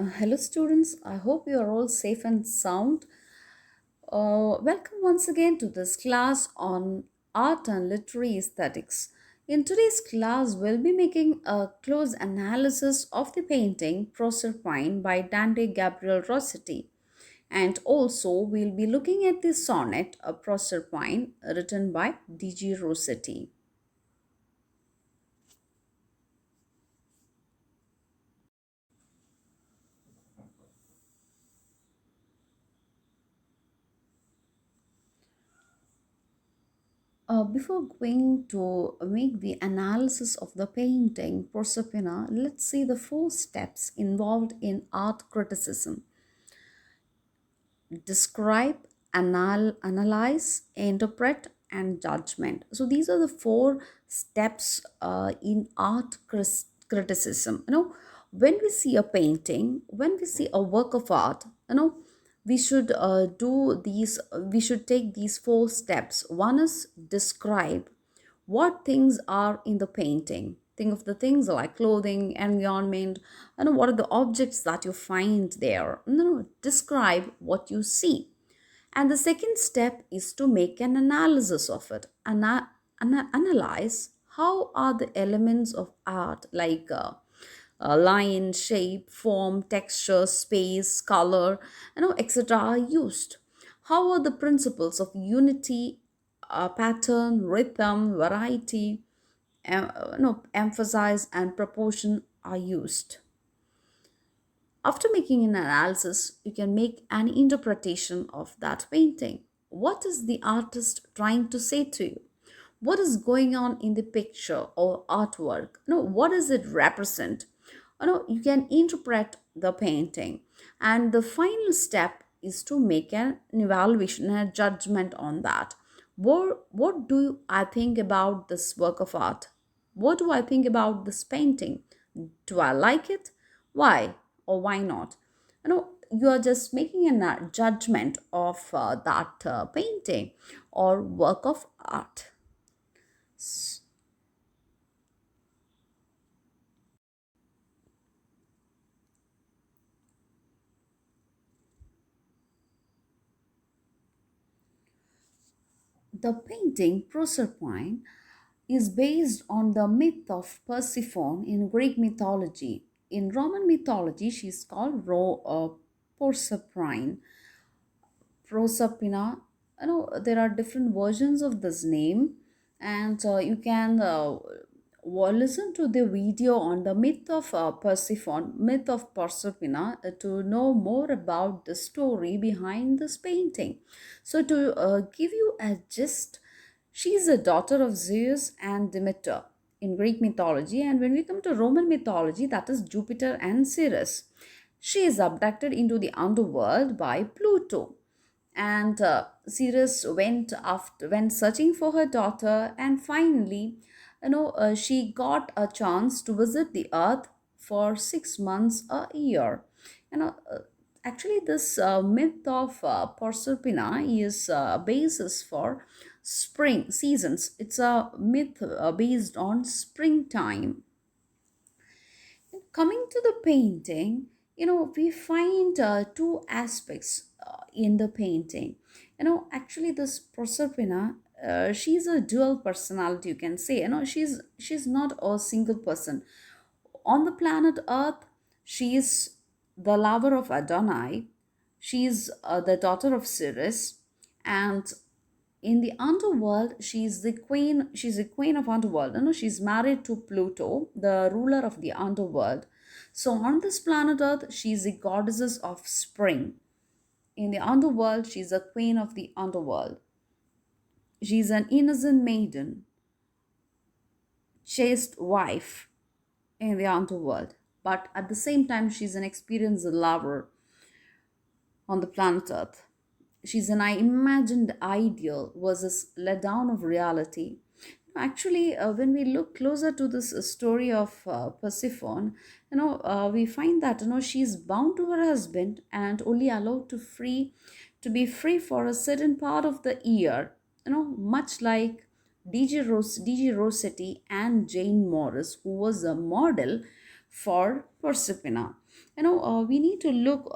Hello, students. I hope you are all safe and sound. Welcome once again to this class on art and literary aesthetics. In today's class, we'll be making a close analysis of the painting Proserpine by Dante Gabriel Rossetti. And also, we'll be looking at the sonnet Proserpine written by DG Rossetti. Before going to make the analysis of the painting Proserpina, let's see the four steps involved in art criticism: describe, analyze, interpret, and judgment. So these are the four steps in art criticism. When we see a painting, when we see a work of art, we should do these. We should take these four steps. One is describe what things are in the painting. Think of the things like clothing, environment, what are the objects that you find there. Describe what you see. And the second step is to make an analysis of it. Analyze how are the elements of art like line, shape, form, texture, space, color, etc. are used. How are the principles of unity, pattern, rhythm, variety, emphasize, and proportion are used? After making an analysis, you can make an interpretation of that painting. What is the artist trying to say to you? What is going on in the picture or artwork? What does it represent? You can interpret the painting. And the final step is to make an evaluation and a judgment on that. What do I think about this work of art? What do I think about this painting? Do I like it? Why or why not? You are just making a judgment of that painting or work of art. The painting Proserpine is based on the myth of Persephone in Greek mythology. In Roman mythology, she is called Proserpine. Proserpina. There are different versions of this name, and you can listen to the video on the myth of Persephone, myth of Proserpina, to know more about the story behind this painting. So, to give you a gist, she is a daughter of Zeus and Demeter in Greek mythology, and when we come to Roman mythology, that is Jupiter and Ceres. She is abducted into the underworld by Pluto, and Ceres went searching for her daughter, and finally, she got a chance to visit the earth for 6 months a year. You know, uh, Actually, this myth of Proserpina is a basis for spring seasons. It's a myth based on springtime. Coming to the painting, we find two aspects in the painting. Actually, this Proserpina, she's a dual personality, you can say. She's not a single person. On the planet Earth, she is the lover of Adonai. She's the daughter of Ceres, and in the underworld, she's the queen of underworld. She's married to Pluto, the ruler of the underworld. So on this planet Earth, she's the goddess of spring. In the underworld, she's a queen of the underworld. She's an innocent maiden, chaste wife in the underworld, but at the same time she's an experienced lover on the planet Earth. She's an imagined ideal versus let down of reality. Actually, when we look closer to this story of Persephone, we find that she's bound to her husband and only allowed to be free for a certain part of the year. Much like DG Rossetti and Jane Morris, who was a model for Proserpina. We need to look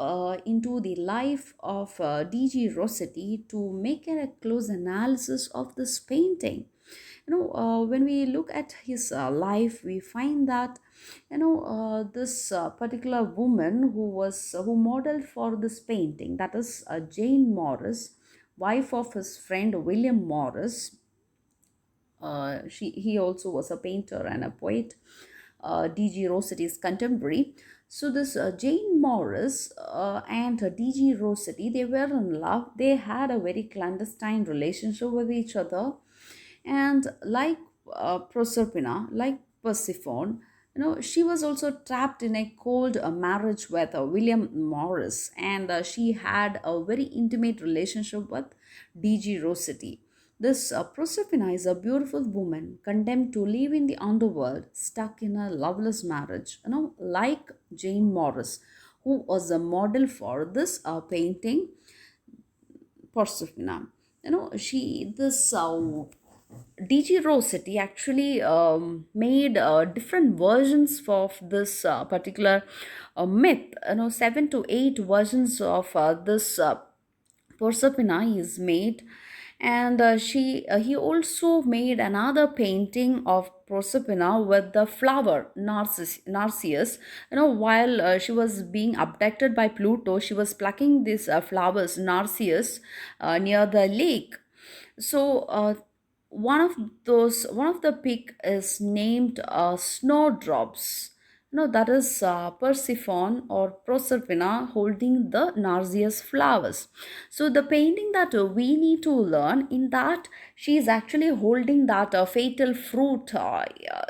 into the life of DG Rossetti to make a close analysis of this painting. When we look at his life, we find that this particular woman who modeled for this painting, that is Jane Morris, wife of his friend William Morris. He also was a painter and a poet, DG Rossetti's contemporary. So this Jane Morris and DG Rossetti, they were in love. They had a very clandestine relationship with each other, and like Proserpina, like Persephone, she was also trapped in a cold marriage with William Morris, and she had a very intimate relationship with DG Rossetti. This Proserpina is a beautiful woman condemned to live in the underworld, stuck in a loveless marriage, like Jane Morris, who was a model for this painting, Proserpina. This DG Rossetti actually made different versions of this particular myth. 7 to 8 versions of this Proserpina is made, and he also made another painting of Proserpina with the flower Narcissus. While she was being abducted by Pluto, she was plucking these flowers Narcissus near the lake. So one of the pic is named Snowdrops. That is Persephone or Proserpina holding the Narcissus flowers. So the painting that we need to learn, in that she is actually holding that fatal fruit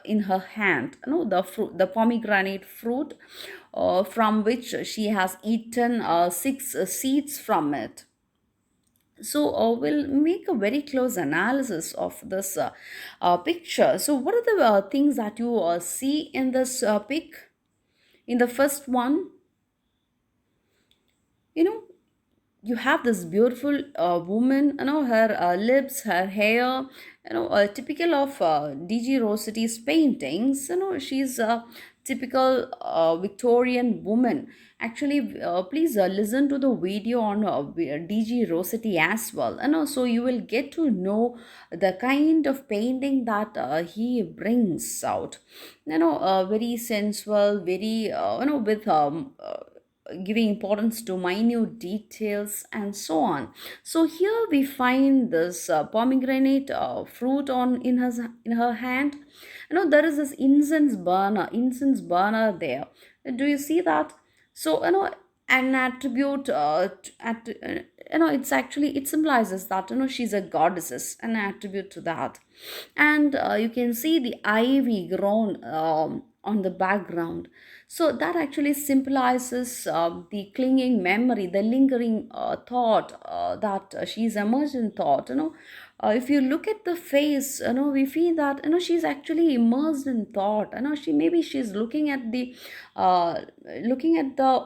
in her hand. The fruit, the pomegranate fruit, from which she has eaten six seeds from it. So we'll make a very close analysis of this picture. So what are the things that you see in this pic? In the first one, you know you have this beautiful woman, her lips, her hair, typical of DG Rossetti's paintings. She's a typical Victorian woman. Actually, please listen to the video on DG Rossetti as well, so you will get to know the kind of painting that he brings out. Very sensual, very with giving importance to minute details and so on. So here we find this pomegranate fruit on in her hand. There is this incense burner there. Do you see that? So an attribute it's actually, it symbolizes that she's a goddess, an attribute to that. And you can see the ivy grown on the background. So that actually symbolizes the clinging memory, the lingering thought, that she's immersed in thought. If you look at the face, we feel that she's actually immersed in thought. She's looking at the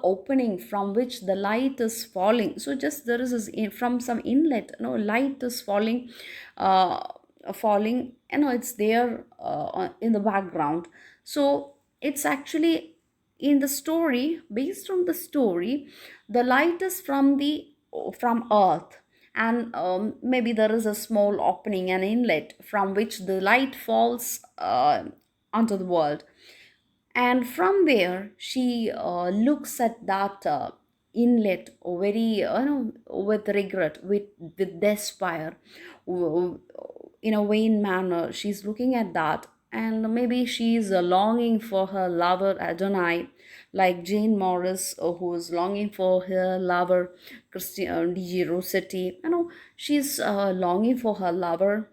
opening from which the light is falling. So just there is this from some inlet, light is falling, it's there in the background. So it's actually in the story, based on the story, the light is from earth, and maybe there is a small opening, an inlet from which the light falls onto the world. And from where she looks at that inlet very with regret, with despair, w- in a vain manner. She's looking at that, and maybe she's longing for her lover Adonai, like Jane Morris, who is longing for her lover DG Rossetti. She's longing for her lover.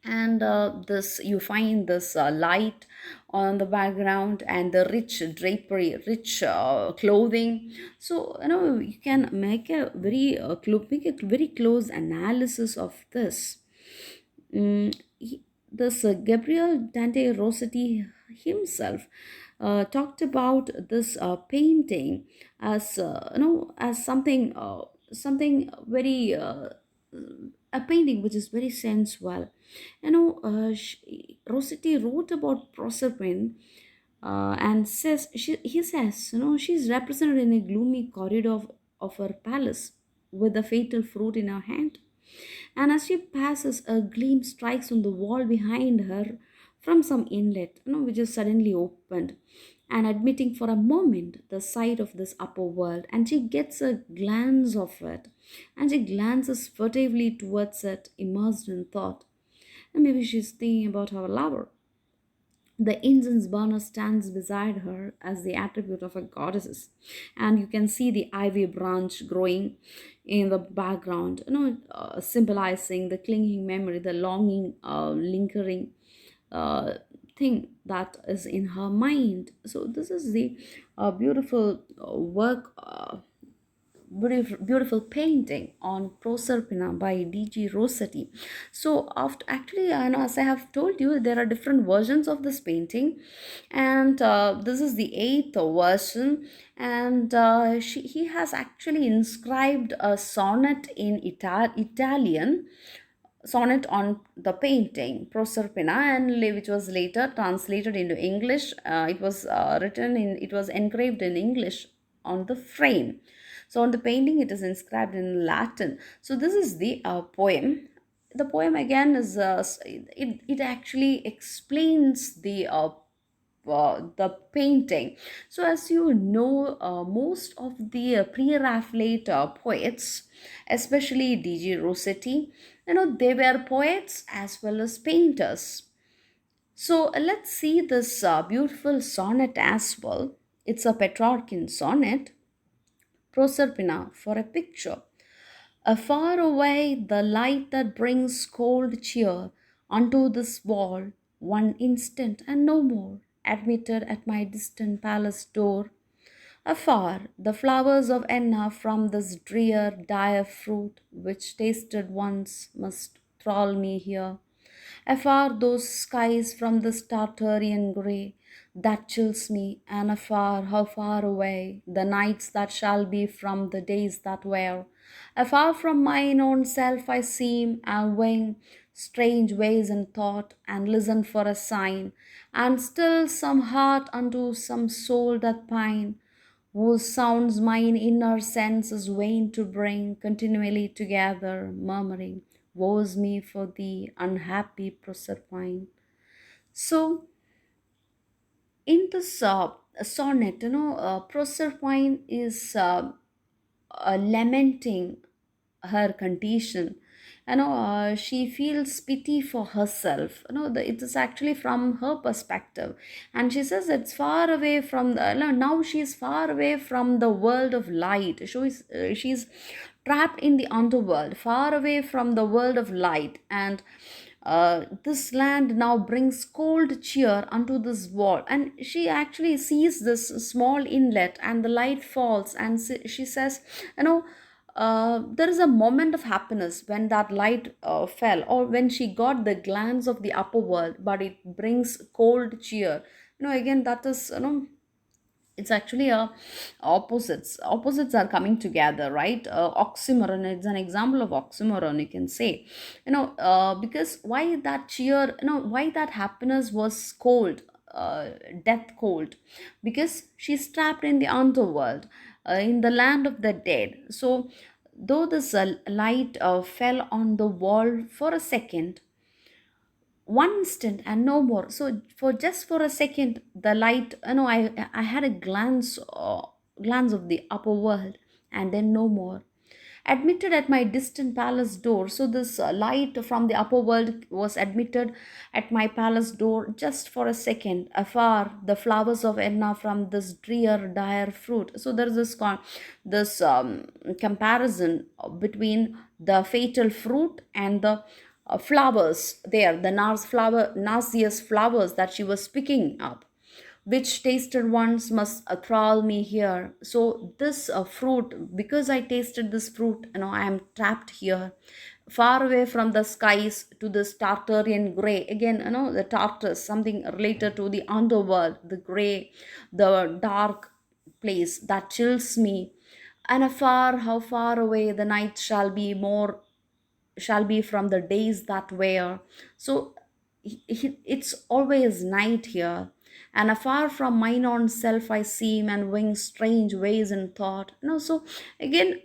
And this, you find this light on the background, and the rich drapery, rich clothing. So you can make a make a very close analysis of this. This Gabriel Dante Rossetti himself talked about this painting as as something very a painting which is very sensual. Rossetti wrote about Proserpine and he says, she's represented in a gloomy corridor of her palace with the fatal fruit in her hand. And as she passes, a gleam strikes on the wall behind her from some inlet, which is suddenly opened, and admitting for a moment the sight of this upper world. And she gets a glance of it, and she glances furtively towards it, immersed in thought. And maybe she's thinking about her lover. The incense burner stands beside her as the attribute of a goddess, and you can see the ivy branch growing in the background, symbolizing the clinging memory, the longing, lingering uh, thing that is in her mind. So this is the beautiful work. Beautiful painting on Proserpina by DG Rossetti. So after actually, as I have told you, there are different versions of this painting, and this is the eighth version. And he has actually inscribed a sonnet in Italian sonnet on the painting Proserpina, and which was later translated into English. It was it was engraved in English on the frame. So on the painting, it is inscribed in Latin. So this is the poem. The poem again is it actually explains the painting. So, as you know, most of the pre-Raphaelite poets, especially DG Rossetti, they were poets as well as painters. So, let's see this beautiful sonnet as well. It's a Petrarchan sonnet, Proserpina, for a picture. Afar away, the light that brings cold cheer unto this wall, one instant and no more, admitted at my distant palace door. Afar, the flowers of Enna from this drear, dire fruit, which tasted once, must thrall me here. Afar those skies from this Tartarian grey that chills me, and afar, how far away, the nights that shall be from the days that were. Afar from mine own self I seem, and wing strange ways in thought, and listen for a sign, and still some heart unto some soul that pine, whose sounds mine inner sense is vain to bring continually together, murmuring, woe's me for thee, unhappy Proserpine. So, in this sonnet, Proserpine is lamenting her condition. She feels pity for herself. It is actually from her perspective, and she says it's far away from the. Now she is far away from the world of light. She's trapped in the underworld, far away from the world of light, and this land now brings cold cheer unto this wall. And she actually sees this small inlet, and the light falls, and she says, there is a moment of happiness when that light fell, or when she got the glance of the upper world, but it brings cold cheer. Again, that is, it's actually a opposites are coming together, right? Oxymoron, it's an example of oxymoron, you can say. Because why that cheer, why that happiness was cold, death cold, because she's trapped in the underworld, in the land of the dead. So though this light fell on the wall for a second, one instant and no more. So for just for a second, the light, I had a glance of the upper world, and then no more, admitted at my distant palace door. So this light from the upper world was admitted at my palace door just for a second. Afar, the flowers of Enna from this drear, dire fruit. So there is this comparison between the fatal fruit and the flowers there, the nauseous flowers that she was picking up, which tasted once must thrall me here. So this fruit, because I tasted this fruit, I am trapped here, far away from the skies, to this Tartarian gray. Again, the Tartarus, something related to the underworld, the gray, the dark place that chills me. And afar, how far away the night shall be from the days that were. So it's always night here. And afar from mine own self I seem, and wing strange ways in thought. So again,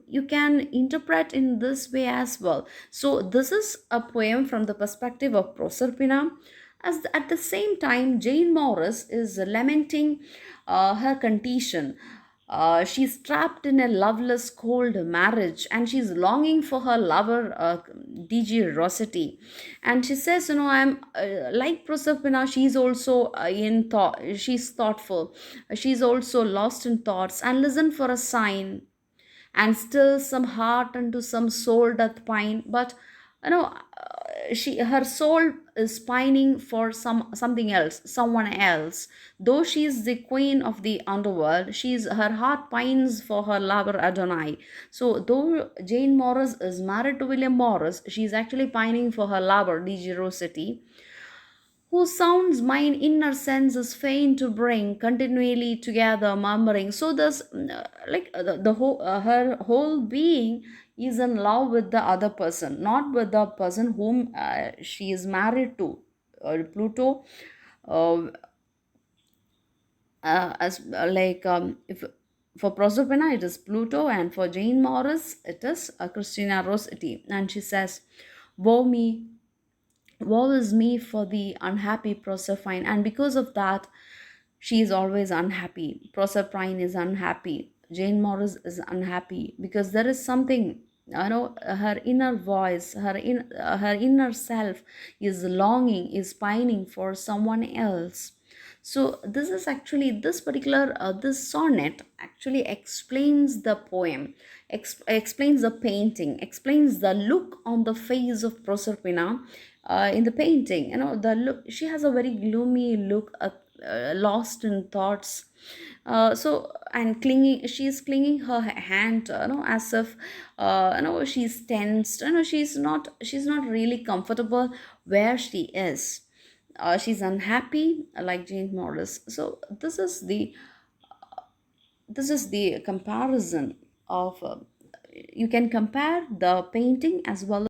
you can interpret in this way as well. So this is a poem from the perspective of Proserpina. At the same time, Jane Morris is lamenting her condition. She's trapped in a loveless, cold marriage, and she's longing for her lover, DG Rossetti. And she says, I'm like Proserpina. She's also in thought. She's thoughtful. She's also lost in thoughts, and listen for a sign. And still some heart unto some soul doth pine. But her soul is pining for something else, someone else. Though she is the queen of the underworld, her heart pines for her lover Adonai. So though Jane Morris is married to William Morris, she's actually pining for her lover DG Rossetti, whose sounds mine inner senses fain to bring continually together murmuring. So this the whole her whole being is in love with the other person, not with the person whom she is married to, Pluto. uh, as like if For Proserpina it is Pluto, and for Jane Morris it is Christina Rossetti. And she says, woe me, woe is me for the unhappy Proserpine. And because of that, she is always unhappy. Proserpine is unhappy. Jane Morris is unhappy because there is something, her inner voice, her inner self is longing, is pining for someone else. So this is actually this particular this sonnet actually explains the poem, explains the painting, explains the look on the face of Proserpina in the painting. The look, she has a very gloomy look, lost in thoughts. And clinging, she's clinging her hand, as if she's tensed. She's not really comfortable where she is. She's unhappy, like Jane Morris. So this is the comparison of you can compare the painting as well